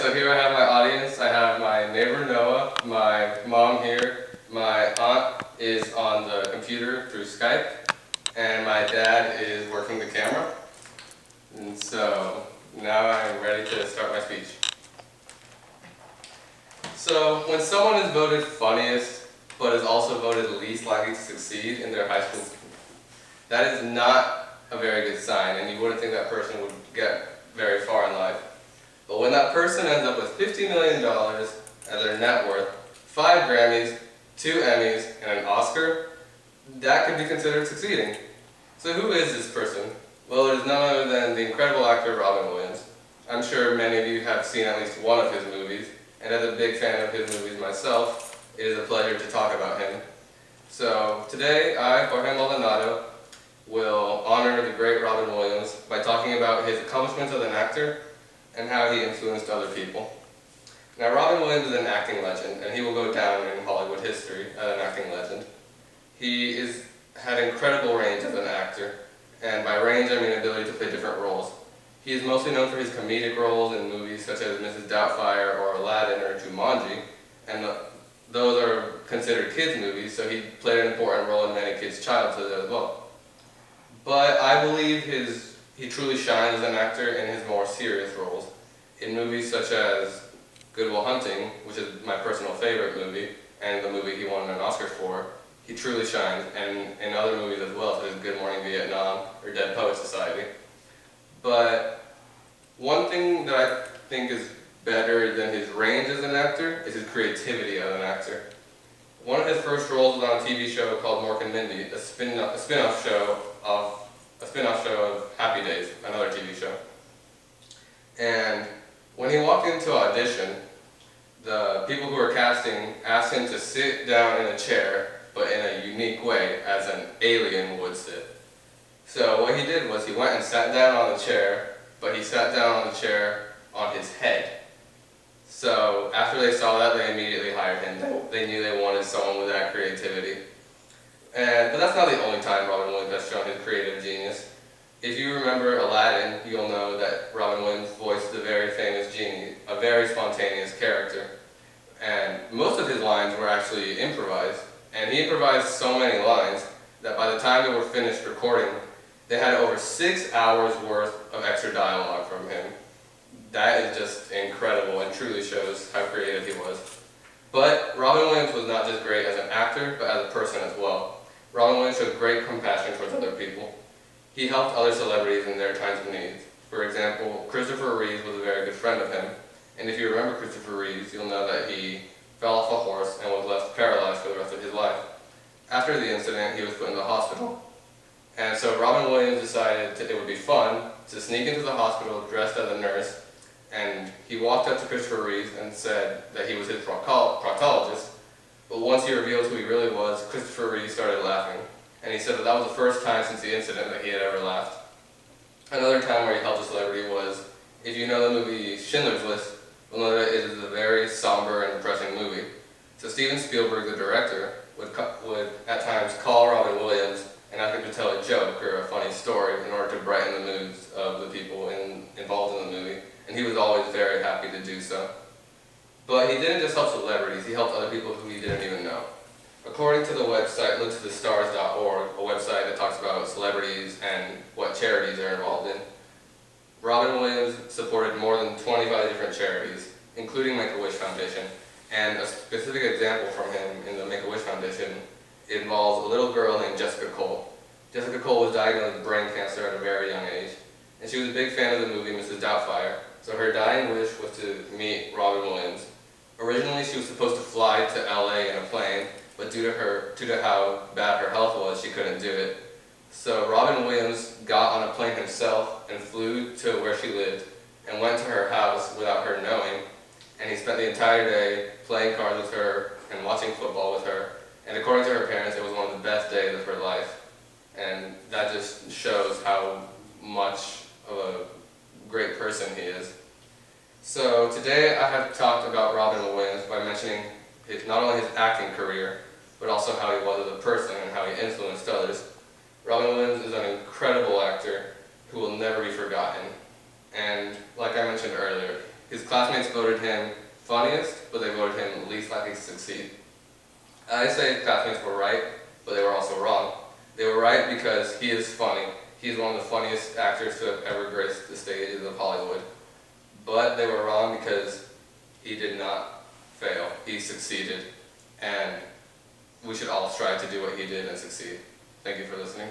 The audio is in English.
so here I have my audience. I have my neighbor Noah, my mom here, my aunt is on the computer through Skype, and my dad is working the camera. And so now I'm ready to start my speech. So when someone is voted funniest, but is also voted least likely to succeed in their high school, that is not a very good sign, and you wouldn't think that person would get very far in life. But when that person ends up with $50 million as their net worth, 5 Grammys, 2 Emmys, and an Oscar, that could be considered succeeding. So who is this person? Well, it is none other than the incredible actor Robin Williams. I'm sure many of you have seen at least one of his movies, and as a big fan of his movies myself, it is a pleasure to talk about him. So today, I, Jorge Maldonado, will honor the great Robin Williams by talking about his accomplishments as an actor and how he influenced other people. Now, Robin Williams is an acting legend, and he will go down in Hollywood history as an acting legend. He had incredible range as an actor, and by range I mean ability to play different roles. He is mostly known for his comedic roles in movies such as Mrs. Doubtfire or Aladdin or Jumanji, and those are considered kids' movies, so he played an important role in many kids' childhoods as well. But I believe he truly shines as an actor in his more serious roles. In movies such as Good Will Hunting, which is my personal favorite movie, and the movie he won an Oscar for, he truly shines, and in other movies as well, such as Good Morning Vietnam or Dead Poets Society. But one thing that I think is better than his range as an actor is his creativity as an actor. One of his first roles was on a TV show called Mork and Mindy, a spin-off show of Happy Days, another TV show. And when he walked into audition, the people who were casting asked him to sit down in a chair, but in a unique way, as an alien would sit. So what he did was he went and sat down on the chair, but he sat down on the chair on his head. So after they saw that, they immediately hired him. They knew they wanted someone with that creativity. But that's not the only time Robin Williams has shown his creative genius. If you remember Aladdin, you'll know that Robin Williams voiced the very famous genie, a very spontaneous character. And most of his lines were actually improvised. And he improvised so many lines that by the time they were finished recording, they had over 6 hours worth of extra dialogue from him. That is just incredible and truly shows how creative he was. But Robin Williams was not just great as an actor, but as a person as well. Robin Williams showed great compassion towards other people. He helped other celebrities in their times of need. For example, Christopher Reeves was a very good friend of him. And if you remember Christopher Reeves, you'll know that he fell off a horse and was left paralyzed for the rest of his life. After the incident, he was put in the hospital. And so Robin Williams decided it would be fun to sneak into the hospital dressed as a nurse, and he walked up to Christopher Reeves and said that he was his proctologist. But once he revealed who he really was, Christopher Reeves started laughing. And he said that that was the first time since the incident that he had ever laughed. Another time where he helped a celebrity was, if you know the movie Schindler's List, you'll know that it is a very somber and depressing movie. So Steven Spielberg, the director, would at times call Robin Williams and ask him to tell a joke or a funny story in order to brighten the moods of the people involved in the movie. And he was always very happy to do so. But he didn't just help celebrities, he helped other people who he didn't even know. According to the website looktothestars.org, a website that talks about celebrities and what charities they're involved in, Robin Williams supported more than 25 different charities, including Make-A-Wish Foundation. And a specific example from him in the Make-A-Wish Foundation involves a little girl named Jessica Cole. Jessica Cole was diagnosed with brain cancer at a very young age, and she was a big fan of the movie Mrs. Doubtfire, so her dying wish was to meet Robin Williams. Originally, she was supposed to fly to LA in a plane, but due to how bad her health was, she couldn't do it. So Robin Williams got on a plane himself and flew to where she lived and went to her house without her knowing, and he spent the entire day playing cards with her and watching football with her. And according to her parents, it was one of the best days of her life. And that just shows how much of a great person he is. So today I have talked about Robin Williams by mentioning not only his acting career, but also how he was as a person and how he influenced others. Robin Williams is an incredible actor who will never be forgotten. And like I mentioned earlier, His classmates voted him funniest, but they voted him least likely to succeed. I say his classmates were right, but they were also wrong. They were right because he is funny. He is one of the funniest actors to have ever graced the stages of Hollywood. But they were wrong because he did not fail. He succeeded. And we should all strive to do what he did and succeed. Thank you for listening.